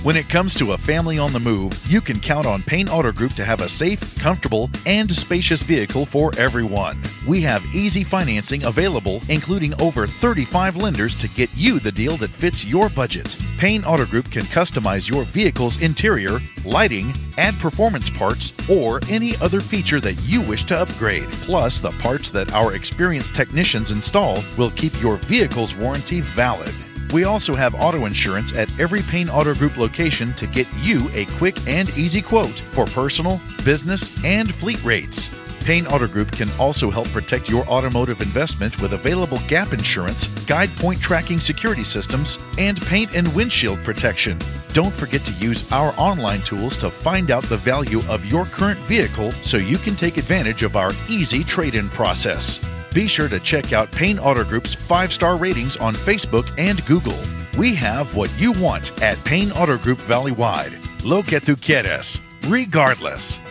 When it comes to a family on the move, you can count on Payne Auto Group to have a safe, comfortable, and spacious vehicle for everyone. We have easy financing available, including over 35 lenders to get you the deal that fits your budget. Payne Auto Group can customize your vehicle's interior, lighting, add performance parts, or any other feature that you wish to upgrade. Plus, the parts that our experienced technicians install will keep your vehicle's warranty valid. We also have auto insurance at every Payne Auto Group location to get you a quick and easy quote for personal, business, and fleet rates. Payne Auto Group can also help protect your automotive investment with available gap insurance, guide point tracking security systems, and paint and windshield protection. Don't forget to use our online tools to find out the value of your current vehicle so you can take advantage of our easy trade-in process. Be sure to check out Payne Auto Group's 5-star ratings on Facebook and Google. We have what you want at Payne Auto Group Valley-wide. Lo que tú quieres, regardless.